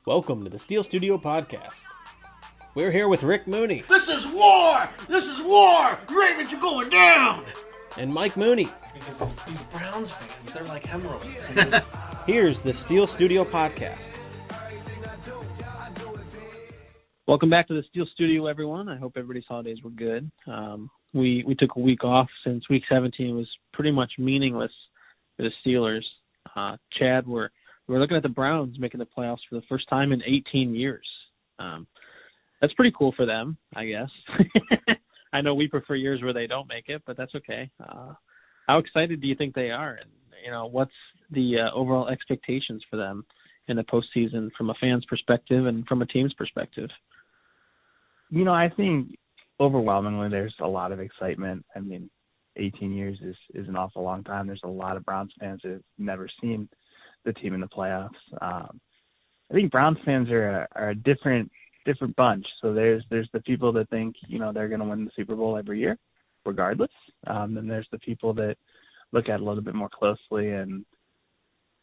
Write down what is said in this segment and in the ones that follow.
Welcome to the Steel Studio Podcast. We're here with Rick Mooney. This is war! This is war! Ravens are going down! And Mike Mooney. Because these Browns fans, they're like hemorrhoids. Here's the Steel Studio Podcast. Welcome back to the Steel Studio, everyone. I hope everybody's holidays were good. We took a week off since Week 17 was pretty much meaningless for the Steelers. Chad, we're looking at the Browns making the playoffs for the first time in 18 years. That's pretty cool for them, I guess. I know we prefer years where they don't make it, but that's okay. How excited do you think they are? And, what's the overall expectations for them in the postseason from a fan's perspective and from a team's perspective? I think overwhelmingly there's a lot of excitement. 18 years is an awful long time. There's a lot of Browns fans that have never seen the team in the playoffs. I think Browns fans are a different bunch. So there's the people that think, they're going to win the Super Bowl every year, regardless. Then there's the people that look at it a little bit more closely and,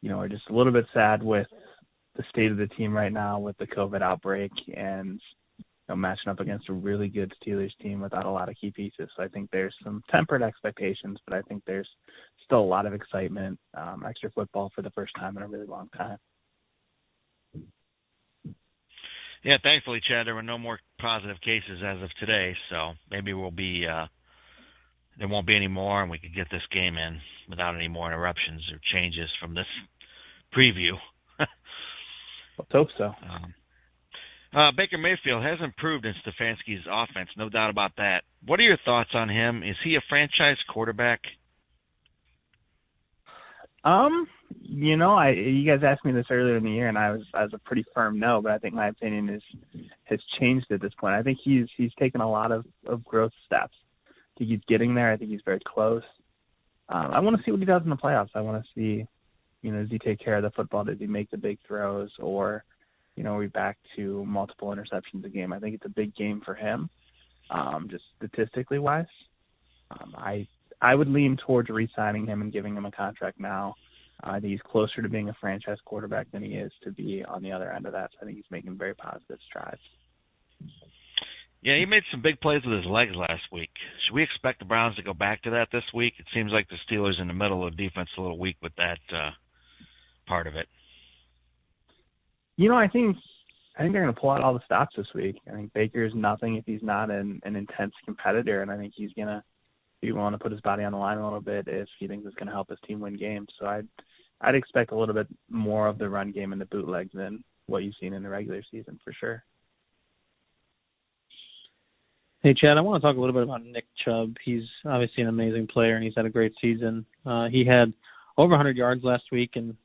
are just a little bit sad with the state of the team right now with the COVID outbreak and matching up against a really good Steelers team without a lot of key pieces. So I think there's some tempered expectations, but I think there's still a lot of excitement, extra football for the first time in a really long time. Yeah, thankfully, Chad, there were no more positive cases as of today, so maybe there won't be any more, and we can get this game in without any more interruptions or changes from this preview. Let's hope so. Baker Mayfield has improved in Stefanski's offense, no doubt about that. What are your thoughts on him? Is he a franchise quarterback? You guys asked me this earlier in the year, and I was a pretty firm no, but I think my opinion has changed at this point. I think he's taken a lot of growth steps. I think he's getting there. I think he's very close. I want to see what he does in the playoffs. I want to see, does he take care of the football? Does he make the big throws? Or, are we back to multiple interceptions a game? I think it's a big game for him, just statistically wise. I would lean towards re-signing him and giving him a contract now. I think he's closer to being a franchise quarterback than he is to be on the other end of that. So I think he's making very positive strides. Yeah, he made some big plays with his legs last week. Should we expect the Browns to go back to that this week? It seems like the Steelers in the middle of the defense a little weak with that part of it. I think they're going to pull out all the stops this week. I think Baker's nothing if he's not an intense competitor, and I think he's going to be willing to put his body on the line a little bit if he thinks it's going to help his team win games. So I'd expect a little bit more of the run game and the bootleg than what you've seen in the regular season for sure. Hey, Chad, I want to talk a little bit about Nick Chubb. He's obviously an amazing player, and he's had a great season. He had over 100 yards last week and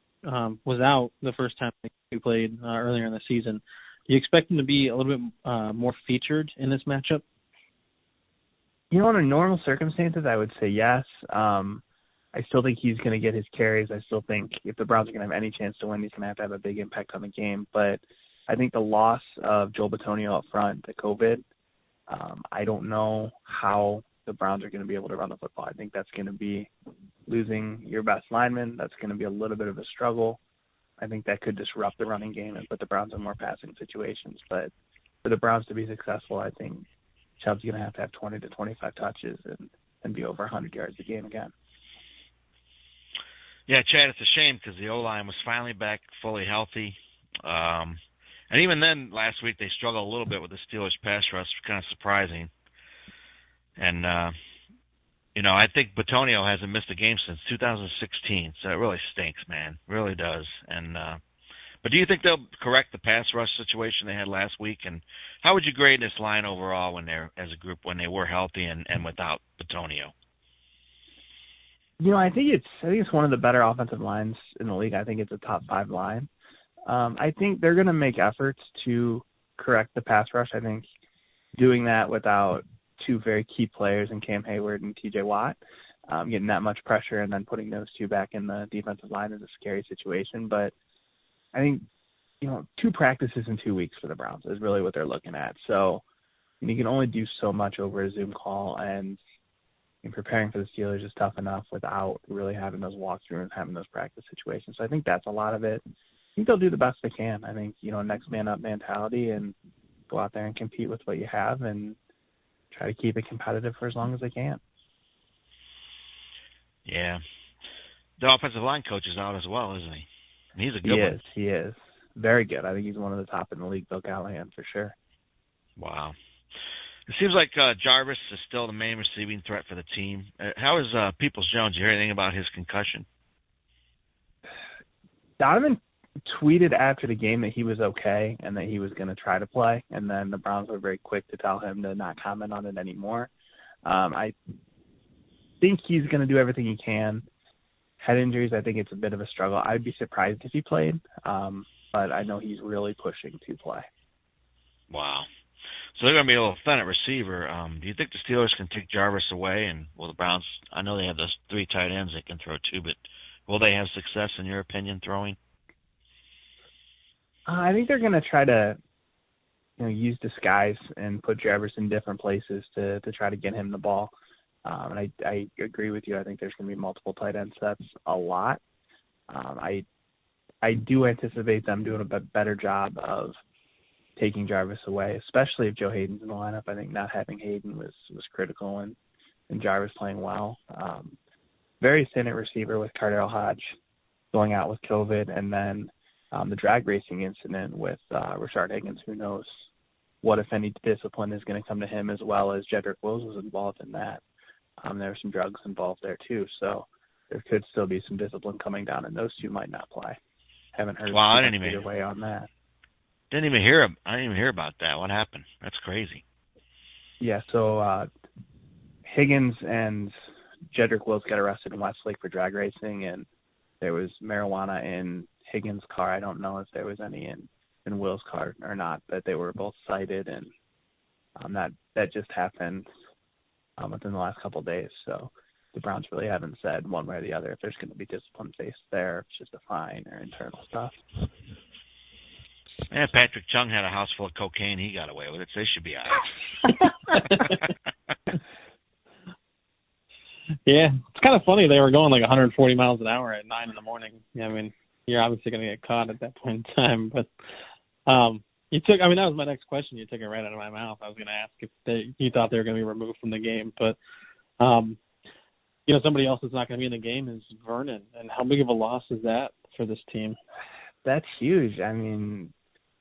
was out the first time he played earlier in the season. Do you expect him to be a little bit more featured in this matchup? Under normal circumstances, I would say yes. I still think he's going to get his carries. I still think if the Browns are going to have any chance to win, he's going to have a big impact on the game. But I think the loss of Joel Bitonio up front to COVID, I don't know how the Browns are going to be able to run the football. I think that's going to be losing your best lineman. That's going to be a little bit of a struggle. I think that could disrupt the running game and put the Browns in more passing situations. But for the Browns to be successful, I think Chubb's going to have 20 to 25 touches and be over 100 yards a game again. Yeah, Chad, it's a shame because the O-line was finally back fully healthy. And even then, last week, they struggled a little bit with the Steelers' pass rush, kind of surprising. And, I think Bitonio hasn't missed a game since 2016, so it really stinks, man. It really does. And but do you think they'll correct the pass rush situation they had last week? And how would you grade this line overall as a group when they were healthy and without Bitonio? I think it's one of the better offensive lines in the league. I think it's a top 5 line. I think they're going to make efforts to correct the pass rush. I think doing that without two very key players in Cam Hayward and TJ Watt, getting that much pressure and then putting those two back in the defensive line is a scary situation. But I think, 2 practices in 2 weeks for the Browns is really what they're looking at. So you can only do so much over a Zoom call, and preparing for the Steelers is tough enough without really having those walkthroughs and having those practice situations. So I think that's a lot of it. think they'll do the best they can. I think, next man up mentality and go out there and compete with what you have and try to keep it competitive for as long as they can. Yeah. The offensive line coach is out as well, isn't he? And he's a good one. He is. Very good. I think he's one of the top in the league, Bill Callahan, for sure. Wow. It seems like Jarvis is still the main receiving threat for the team. How is Peoples-Jones? You hear anything about his concussion? Donovan tweeted after the game that he was okay and that he was going to try to play, and then the Browns were very quick to tell him to not comment on it anymore. I think he's going to do everything he can. Head injuries, I think it's a bit of a struggle. I'd be surprised if he played, but I know he's really pushing to play. Wow. So they're going to be a little thin at receiver. Do you think the Steelers can take Jarvis away? And will the Browns, I know they have those 3 tight ends they can throw too, but will they have success, in your opinion, throwing? I think they're going to try to use disguise and put Jarvis in different places to try to get him the ball. And I agree with you. I think there's going to be multiple tight end sets a lot. I do anticipate them doing a better job of taking Jarvis away, especially if Joe Hayden's in the lineup. I think not having Hayden was critical and Jarvis playing well. Very thin at receiver with Cardell Hodge going out with COVID, and then the drag racing incident with Rashard Higgins. Who knows what, if any, discipline is going to come to him, as well as Jedrick Wills was involved in that. There were some drugs involved there too, so there could still be some discipline coming down, and those two might not play. Haven't heard either way on that. I didn't even hear about that. What happened? That's crazy. Yeah, so Higgins and Jedrick Wills got arrested in Westlake for drag racing, and there was marijuana in Higgins' car. I don't know if there was any in Will's car or not, but they were both cited, and that just happened within the last couple of days. So the Browns really haven't said one way or the other if there's going to be discipline faced there, if it's just a fine or internal stuff. Yeah, Patrick Chung had a house full of cocaine. He got away with it, so they should be out. Yeah, it's kind of funny. They were going like 140 miles an hour at 9 in the morning. I mean, you're obviously going to get caught at that point in time. But that was my next question. You took it right out of my mouth. I was going to ask if you thought they were going to be removed from the game. But, somebody else that's not going to be in the game is Vernon. And how big of a loss is that for this team? That's huge. I mean,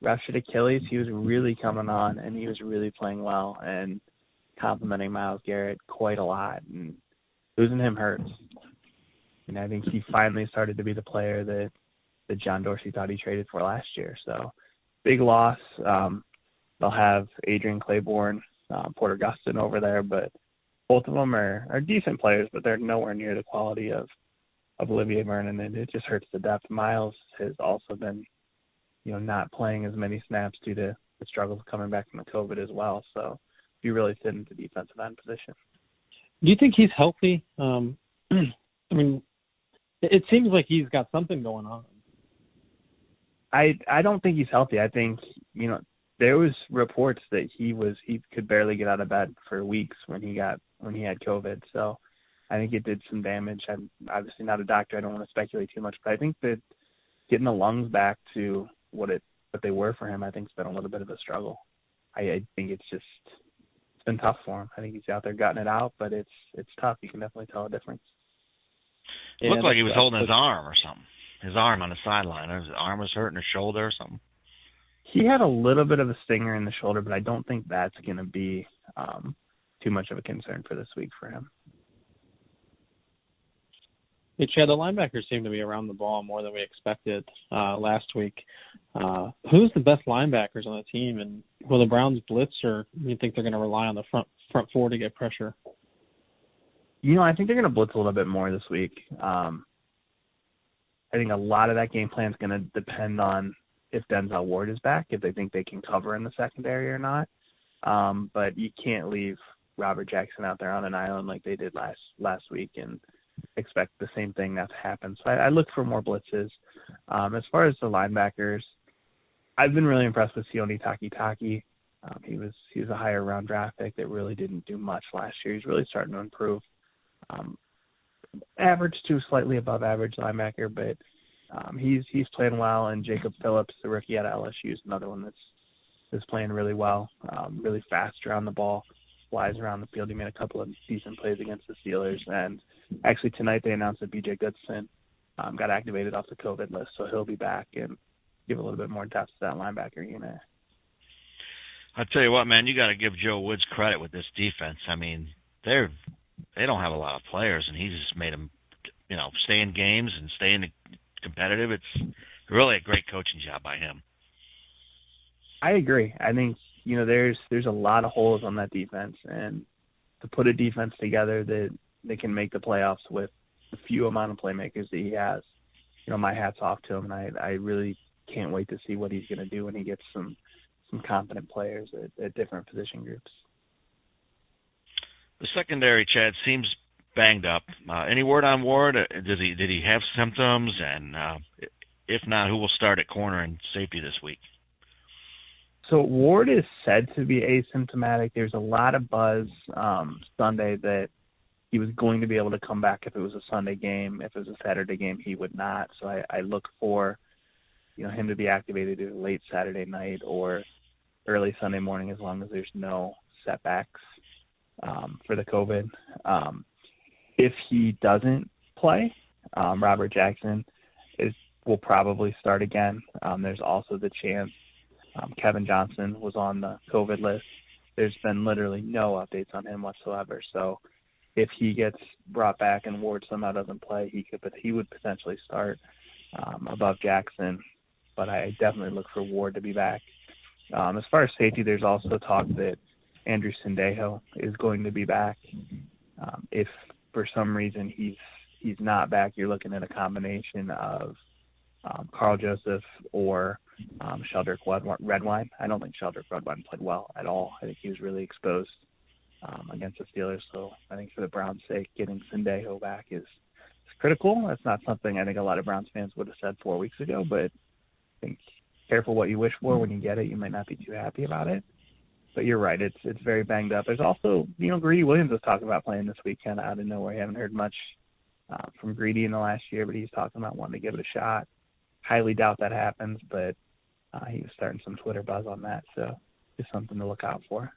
ruptured Achilles, he was really coming on, and he was really playing well and complimenting Myles Garrett quite a lot. And losing him hurts. And I think he finally started to be the player that John Dorsey thought he traded for last year. So big loss. They'll have Adrian Claiborne, Porter Gustin over there, but both of them are decent players, but they're nowhere near the quality of Olivier Vernon, and it just hurts the depth. Myles has also been, not playing as many snaps due to the struggles coming back from the COVID as well. So be really thin at the defensive end position. Do you think he's healthy? I mean, it seems like he's got something going on. I don't think he's healthy. I think, there was reports that he could barely get out of bed for weeks when he had COVID. So I think it did some damage. I'm obviously not a doctor. I don't want to speculate too much, but I think that getting the lungs back to what they were for him, I think, has been a little bit of a struggle. I think it's been tough for him. I think he's out there gutting it out, but it's tough. You can definitely tell a difference. It looked like he was holding his arm or something. His arm on the sideline. His arm was hurting, his shoulder or something. He had a little bit of a stinger in the shoulder, but I don't think that's going to be too much of a concern for this week for him. Hey, Chad, the linebackers seem to be around the ball more than we expected last week. Who's the best linebackers on the team, and will the Browns blitz, or do you think they're going to rely on the front four to get pressure? I think they're going to blitz a little bit more this week. I think a lot of that game plan is going to depend on if Denzel Ward is back, if they think they can cover in the secondary or not. But you can't leave Robert Jackson out there on an island like they did last week and expect the same thing not to happen. So I look for more blitzes. As far as the linebackers, I've been really impressed with Sione Takitaki. He was a higher round draft pick that really didn't do much last year. He's really starting to improve. Average to slightly above average linebacker, but He's playing well, and Jacob Phillips, the rookie out of LSU, is another one that's playing really well, really fast around the ball, flies around the field. He made a couple of decent plays against the Steelers, and actually tonight they announced that B.J. Goodson got activated off the COVID list, so he'll be back and give a little bit more depth to that linebacker unit. I'll tell you what, man, you got to give Joe Woods credit with this defense. I mean, they don't have a lot of players, and he's just made them, stay in games and stay in competitive. It's really a great coaching job by him. I agree. I think there's a lot of holes on that defense, and to put a defense together that they can make the playoffs with the few amount of playmakers that he has, my hat's off to him, and I really can't wait to see what he's going to do when he gets some competent players at different position groups. The secondary, Chad, seems banged up. Any word on Ward? Did he have symptoms? And if not, who will start at corner and safety this week? So Ward is said to be asymptomatic. There's a lot of buzz Sunday that he was going to be able to come back if it was a Sunday game. If it was a Saturday game, he would not. So I look for him to be activated either late Saturday night or early Sunday morning, as long as there's no setbacks for the COVID. If he doesn't play, Robert Jackson will probably start again. There's also the chance Kevin Johnson was on the COVID list. There's been literally no updates on him whatsoever. So if he gets brought back and Ward somehow doesn't play, he would potentially start above Jackson. But I definitely look for Ward to be back. As far as safety, there's also talk that Andrew Sendejo is going to be back. If for some reason he's not back, you're looking at a combination of Carl Joseph or Sheldrick Redwine. I don't think Sheldrick Redwine played well at all. I think he was really exposed against the Steelers. So I think for the Browns' sake, getting Sendejo back is critical. That's not something I think a lot of Browns fans would have said 4 weeks ago, but I think careful what you wish for. When you get it, you might not be too happy about it. But you're right, it's very banged up. There's also, Greedy Williams was talking about playing this week kind of out of nowhere. I haven't heard much from Greedy in the last year, but he's talking about wanting to give it a shot. Highly doubt that happens, but he was starting some Twitter buzz on that, so just something to look out for.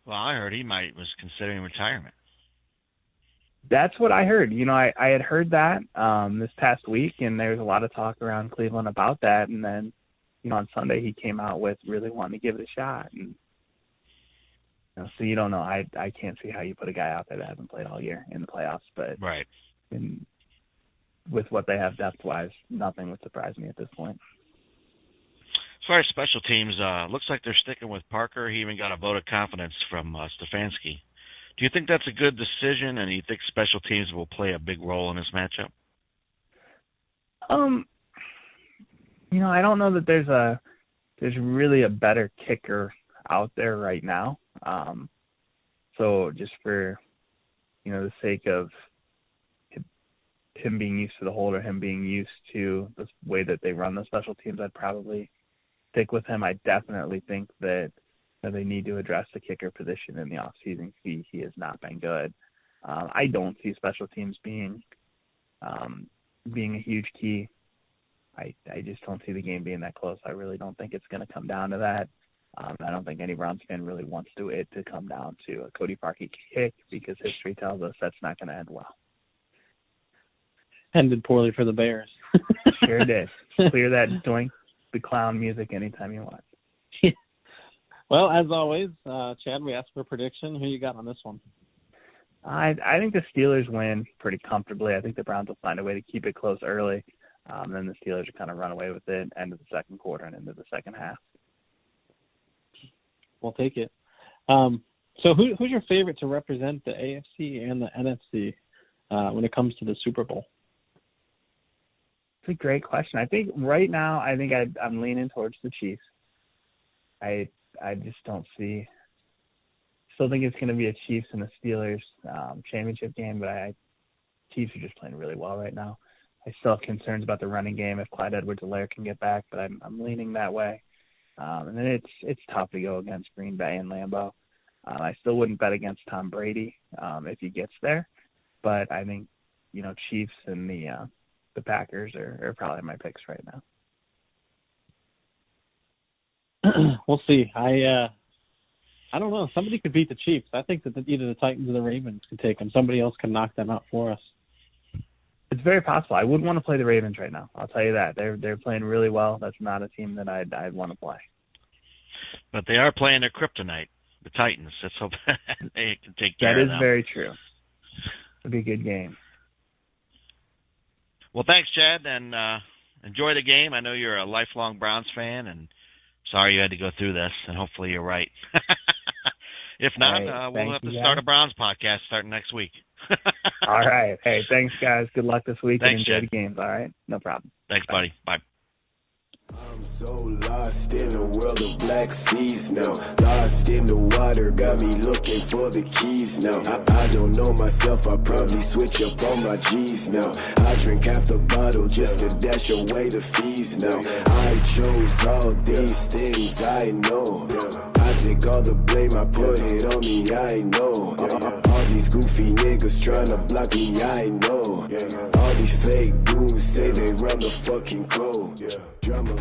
Well, I heard he was considering retirement. That's what I heard. I had heard that this past week, and there was a lot of talk around Cleveland about that. And then, on Sunday he came out with really wanting to give it a shot. And so you don't know. I can't see how you put a guy out there that hasn't played all year in the playoffs. But right. With what they have depth-wise, nothing would surprise me at this point. As far as special teams, looks like they're sticking with Parker. He even got a vote of confidence from Stefanski. Do you think that's a good decision, and do you think special teams will play a big role in this matchup? I don't know that there's really a better kicker out there right now. So just for the sake of him being used to the hold or him being used to the way that they run the special teams, I'd probably stick with him. I definitely think that they need to address the kicker position in the offseason. He has not been good. I don't see special teams being a huge key. I just don't see the game being that close. I really don't think it's going to come down to that. I don't think any Browns fan really wants it to come down to a Cody Parkey kick, because history tells us that's not going to end well. Ended poorly for the Bears. Sure did. Clear that doink the clown music anytime you want. Well, as always, Chad, we asked for a prediction. Who you got on this one? I think the Steelers win pretty comfortably. I think the Browns will find a way to keep it close early. Then the Steelers will kind of run away with it end of the second quarter and into the second half. We'll take it. So who's your favorite to represent the AFC and the NFC when it comes to the Super Bowl? It's a great question. I think right now, I'm leaning towards the Chiefs. I just don't see. Still think it's going to be a Chiefs and a Steelers championship game, but Chiefs are just playing really well right now. I still have concerns about the running game if Clyde Edwards-Helaire can get back, but I'm leaning that way. And then it's tough to go against Green Bay and Lambeau. I still wouldn't bet against Tom Brady if he gets there, but I think Chiefs and the the Packers are probably my picks right now. We'll see. I don't know. Somebody could beat the Chiefs. I think that either the Titans or the Ravens could take them. Somebody else can knock them out for us. It's very possible. I wouldn't want to play the Ravens right now. I'll tell you that. They're playing really well. That's not a team that I'd want to play. But they are playing their kryptonite, the Titans. Let's hope they can take care of them. That is very true. It'll be a good game. Well, thanks, Chad, and enjoy the game. I know you're a lifelong Browns fan, and sorry you had to go through this, and hopefully you're right. If not, we'll have to start a Browns podcast starting next week. All right. Hey, thanks, guys. Good luck this week, and enjoy Chad. the games, all right? No problem. Thanks, buddy. Bye. I'm so lost in a world of black seas now. Lost in the water, got me looking for the keys now. I don't know myself, I probably switch up on my G's now. I drink half the bottle just to dash away the fees now. I chose all these things, I know. I take all the blame, I put it on me, I know. All these goofy niggas trying to block me, I know. All these fake goons say they run the fucking code. Drama.